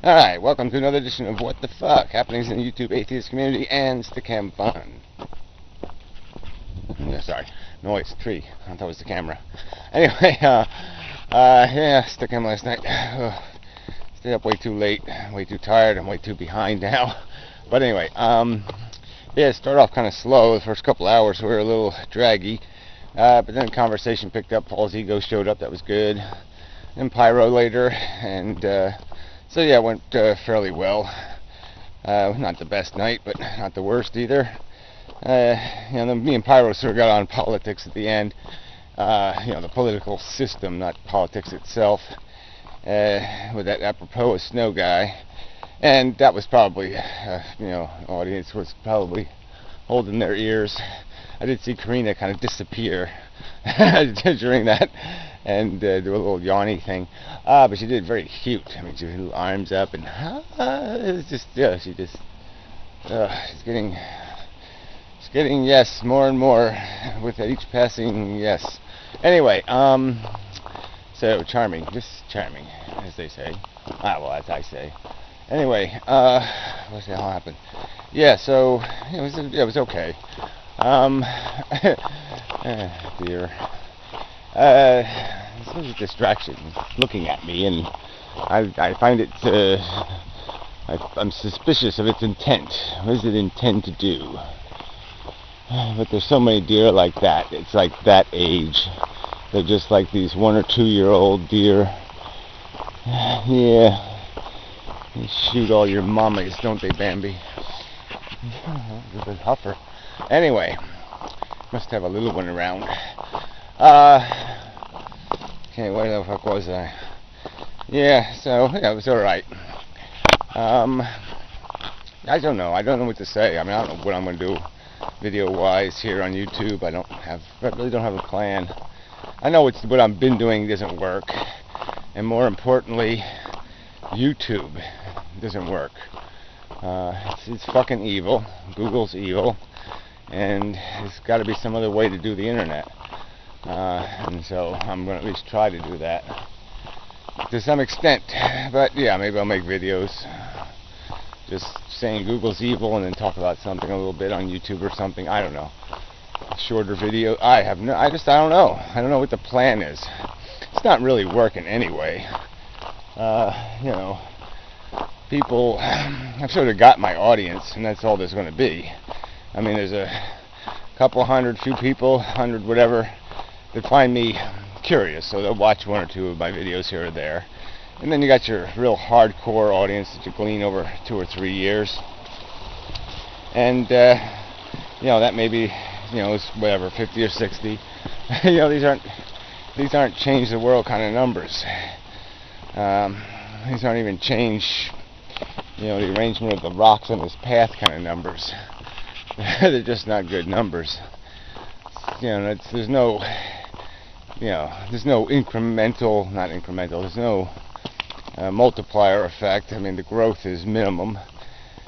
Alright, welcome to another edition of What the Fuck, happenings in the YouTube atheist community and stickam fun. Yeah, sorry, noise, tree, I thought it was the camera. Anyway, yeah, stickam last night. Stayed up way too late, way too tired, I'm way too behind now. But anyway, yeah, it started off kind of slow. The first couple hours we were a little draggy. But then conversation picked up, Paul's ego showed up, that was good. And Pyro later, and so yeah, it went fairly well. Not the best night, but not the worst either. You know, me and Pyro sort of got on politics at the end. You know, the political system, not politics itself. With that apropos snow guy. And that was probably, you know, audience was probably holding their ears. I did see Karina kind of disappear during that and do a little yawny thing. But she did very cute. I mean, she had her arms up and it was just, yeah, she just, she's getting yes more and more with each passing yes. Anyway, so charming, just charming, as they say. Well, as I say. Anyway, what the hell happened? Yeah, so it was okay. Dear. This was a distraction looking at me, and I find it, I'm suspicious of its intent. What does it intend to do? But there's so many deer like that. It's like that age. They're just like these 1 or 2 year old deer. Yeah. They shoot all your mamas, don't they, Bambi? It's a huffer. Anyway, must have a little one around. Okay, where the fuck was I? Yeah, so yeah, it was alright. I don't know what to say. I mean, I don't know what I'm gonna do video-wise here on YouTube. I really don't have a plan. I know what I've been doing doesn't work, and more importantly, YouTube doesn't work. It's fucking evil. Google's evil, and there's got to be some other way to do the internet. And so I'm going to at least try to do that to some extent. But yeah, maybe I'll make videos just saying Google's evil and then talk about something a little bit on YouTube or something. I don't know. A shorter video. I don't know. I don't know what the plan is. It's not really working anyway. You know, people, I've sort of got my audience, and that's all there's going to be. I mean, there's a couple hundred, few people, 100 whatever, that find me curious, so they'll watch 1 or 2 of my videos here or there. And then you got your real hardcore audience that you glean over 2 or 3 years. And, you know, that may be, you know, it's whatever, 50 or 60. You know, these aren't change the world kind of numbers. These aren't even change, you know, the arrangement of the rocks on this path kind of numbers. They're just not good numbers. You know, there's no incremental, not incremental, there's no multiplier effect. I mean, the growth is minimum.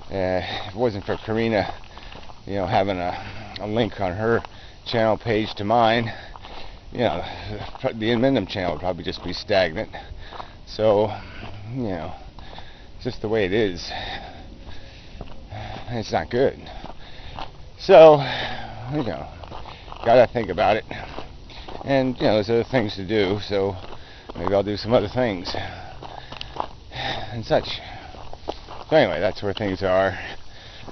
If it wasn't for Karina, you know, having a link on her channel page to mine, you know, the inmendham channel would probably just be stagnant. So, you know, it's just the way it is. It's not good. So, you know, gotta think about it. And, you know, there's other things to do, so maybe I'll do some other things and such. So anyway, that's where things are.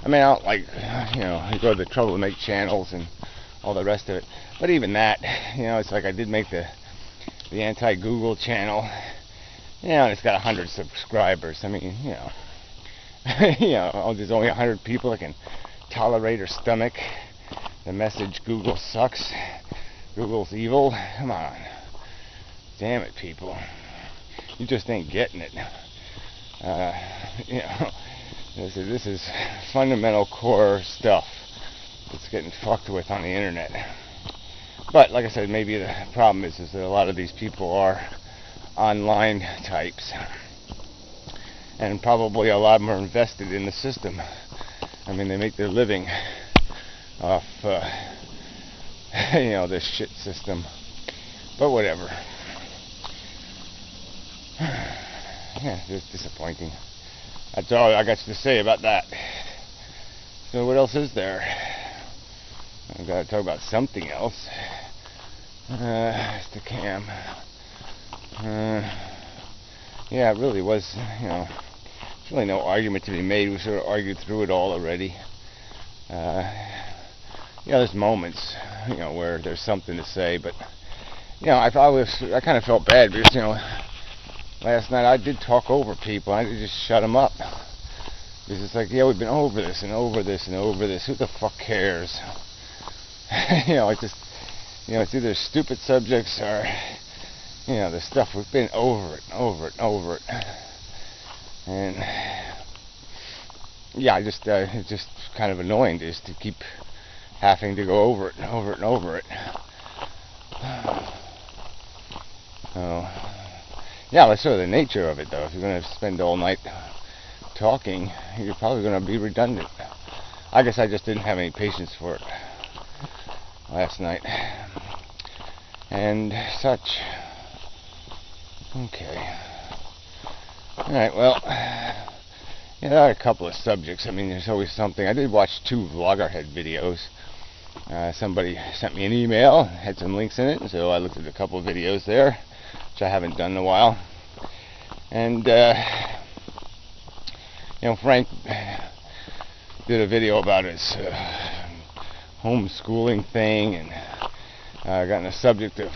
I mean, I don't like, you know, you go to the trouble to make channels and all the rest of it. But even that, you know, it's like I did make the anti-Google channel. You know, it's got 100 subscribers. I mean, you know, you know, there's only 100 people that can tolerate or stomach the message Google sucks, Google's evil. Come on, damn it, people, you just ain't getting it. You know, this is fundamental core stuff that's getting fucked with on the internet. But like I said, maybe the problem is that a lot of these people are online types, and probably a lot more invested in the system. I mean, they make their living off you know, this shit system. But whatever. Yeah, it's disappointing. That's all I got to say about that. So what else is there? I've got to talk about something else. Stickam. Yeah, it really was, there's really no argument to be made. We sort of argued through it all already. There's moments, where there's something to say, but, I kind of felt bad because, last night I did talk over people. I did just shut them up. Because it's like, we've been over this and over this and over this. Who the fuck cares? It's just, it's either stupid subjects or, the stuff we've been over it, over it, over it. And, it's just kind of annoying just to keep having to go over it and over it and over it. So, that's sort of the nature of it, though. If you're going to spend all night talking, you're probably going to be redundant. I guess I just didn't have any patience for it last night. And such. Okay. Alright, well, there are a couple of subjects. I mean, there's always something. I did watch 2 Vloggerhead videos. Somebody sent me an email, had some links in it, and so I looked at a couple of videos there, which I haven't done in a while. And, Frank did a video about his homeschooling thing, and got on the subject of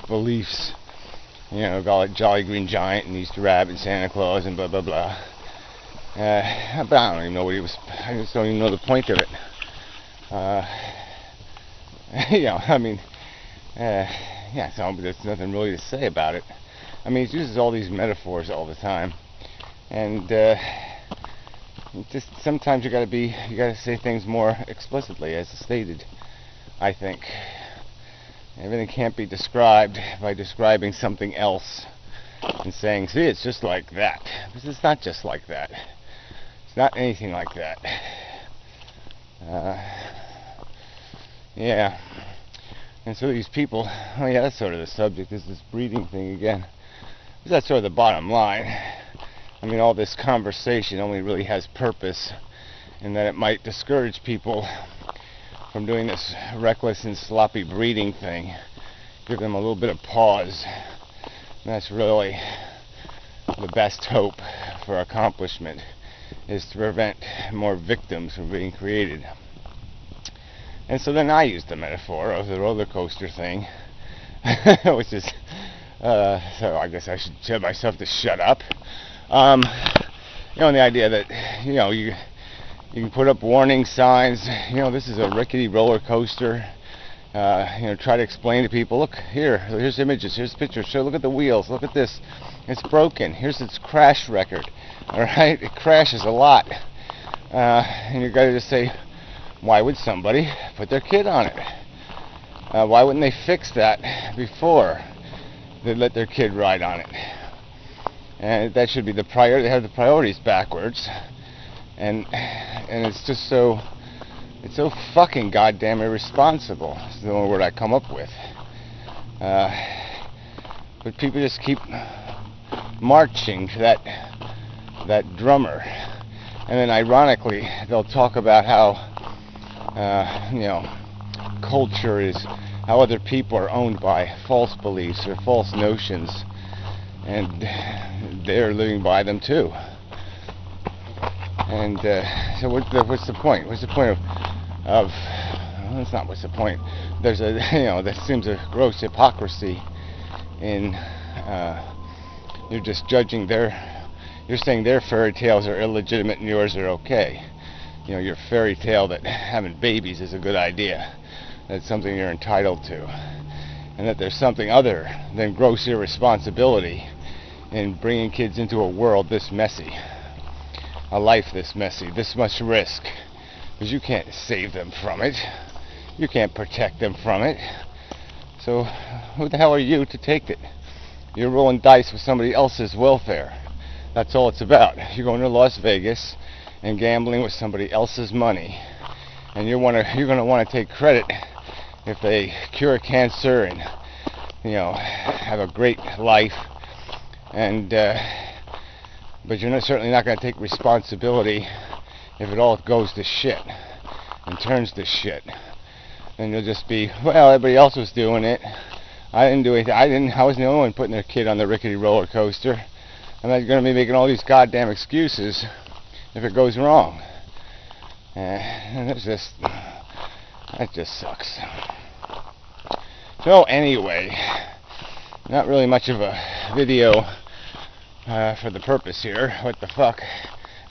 beliefs. Call it Jolly Green Giant and Easter Rabbit, Santa Claus, and blah blah blah. But I don't even know what he was. I just don't even know the point of it. So there's nothing really to say about it. I mean, he uses all these metaphors all the time, and just sometimes you gotta say things more explicitly, as stated. I think everything can't be described by describing something else and saying, "See, it's just like that." Because it's not just like that. It's not anything like that. And so these people, that's sort of the subject, is this breeding thing again. That's sort of the bottom line. I mean, all this conversation only really has purpose in that it might discourage people from doing this reckless and sloppy breeding thing. Give them a little bit of pause. And that's really the best hope for accomplishment, is to prevent more victims from being created. And so then I used the metaphor of the roller coaster thing, which is, so I guess I should tell myself to shut up. And the idea that, you can put up warning signs, this is a rickety roller coaster. Try to explain to people, look, here's images, here's pictures, look at the wheels, look at this, it's broken, here's its crash record, alright, it crashes a lot. And you gotta just say, why would somebody put their kid on it? Why wouldn't they fix that before they let their kid ride on it? And that should be the priority. They have the priorities backwards, and it's just so fucking goddamn irresponsible. It's the only word I come up with. But people just keep marching to that drummer, and then ironically they'll talk about how culture is, how other people are owned by false beliefs or false notions, and they're living by them too. And so what's the point? What's the point of well, that's not what's the point. There's a there seems a gross hypocrisy in you're just judging you're saying their fairy tales are illegitimate and yours are okay. Your fairy tale that having babies is a good idea. That's something you're entitled to. And that there's something other than gross irresponsibility in bringing kids into a world this messy. A life this messy, this much risk. Because you can't save them from it. You can't protect them from it. So who the hell are you to take it? You're rolling dice with somebody else's welfare. That's all it's about. You're going to Las Vegas and gambling with somebody else's money, and you're going to want to take credit if they cure cancer and have a great life, and but you're certainly not going to take responsibility if it all goes to shit and turns to shit. Then you'll just be, well, everybody else was doing it. I didn't do anything. I wasn't the only one putting their kid on the rickety roller coaster. I'm not going to be making all these goddamn excuses if it goes wrong. And it's just, that just sucks. So anyway, not really much of a video for the purpose here. What the fuck?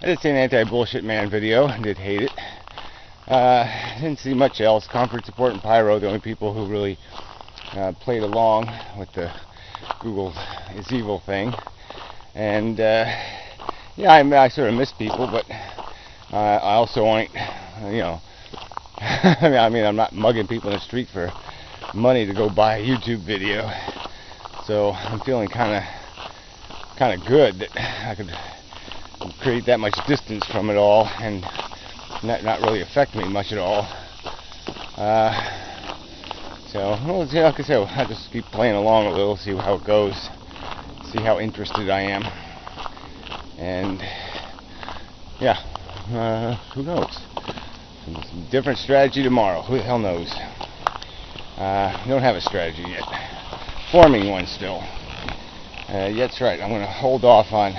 I did see an anti-bullshit man video. I did hate it. Didn't see much else. Comfort, Support, and Pyro, the only people who really played along with the Google is evil thing. And yeah, I sort of miss people, but I also ain't, you know, I mean, I'm not mugging people in the street for money to go buy a YouTube video. So I'm feeling kind of good that I could create that much distance from it all and not really affect me much at all. So, well, yeah, like I said, I'll just keep playing along a little, see how it goes, see how interested I am, and yeah, who knows? Some different strategy tomorrow. Who the hell knows? Don't have a strategy yet. Forming one still. That's right. I'm going to hold off on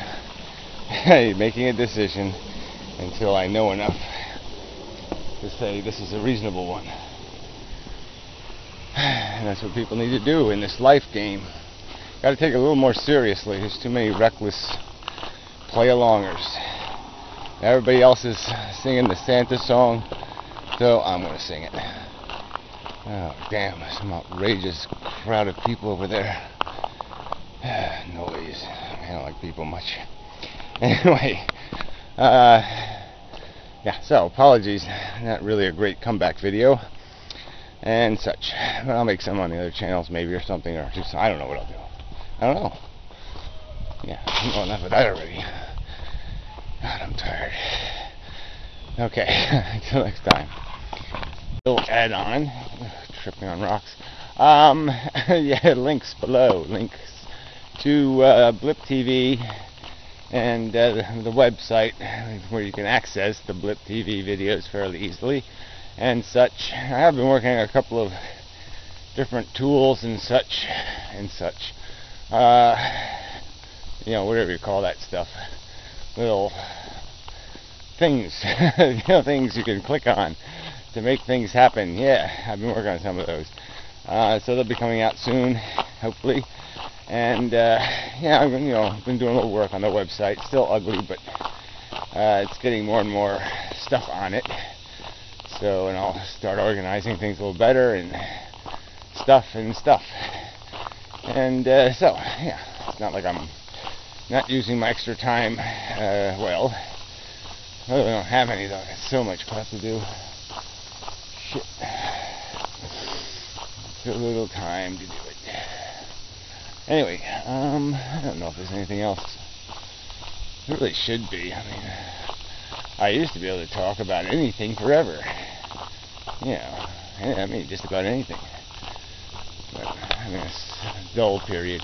making a decision until I know enough to say this is a reasonable one. And that's what people need to do in this life game. Got to take it a little more seriously. There's too many reckless play-alongers. Everybody else is singing the Santa song, so I'm going to sing it. Oh, damn, some outrageous crowd of people over there. Noise. I don't like people much. Anyway, yeah, so apologies. Not really a great comeback video and such. But I'll make some on the other channels maybe or something, or just, I don't know what I'll do. I don't know. Yeah, I know enough of that already. God, I'm tired. Okay, until next time. Little add-on. Tripping on rocks. Yeah, links below. Links to Blip TV and the website where you can access the Blip TV videos fairly easily and such. I have been working on a couple of different tools and such. You know, whatever you call that stuff. Little things, you know, things you can click on to make things happen. Yeah, I've been working on some of those. So they'll be coming out soon, hopefully. And yeah, I've been doing a little work on the website. Still ugly, but it's getting more and more stuff on it. So, and I'll start organizing things a little better and stuff. And so, yeah, it's not like I'm not using my extra time well. I really don't have any though. I got so much crap to do. Shit. So little time to do it. Anyway, I don't know if there's anything else. There really should be. I mean, I used to be able to talk about anything forever. You know, I mean, just about anything. But, I mean, it's a dull period.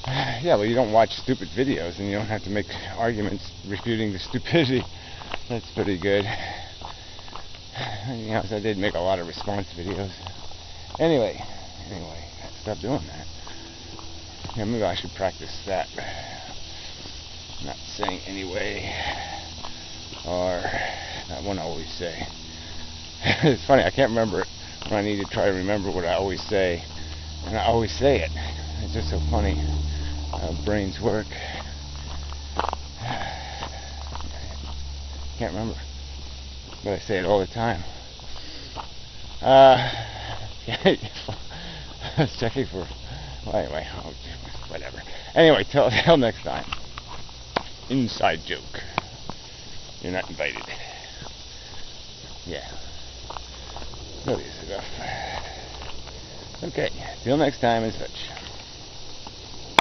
Yeah, well, you don't watch stupid videos and you don't have to make arguments refuting the stupidity. That's pretty good. You know, so I did make a lot of response videos. Anyway, stop doing that. Yeah, maybe I should practice that. Not saying anyway, or that one I always say. It's funny, I can't remember it when I need to try to remember what I always say, and I always say it. It's just so funny how brains work. Can't remember, but I say it all the time. I was checking for. Well, anyway, whatever. Anyway, till next time. Inside joke. You're not invited. Yeah. That is enough. Okay, till next time and such.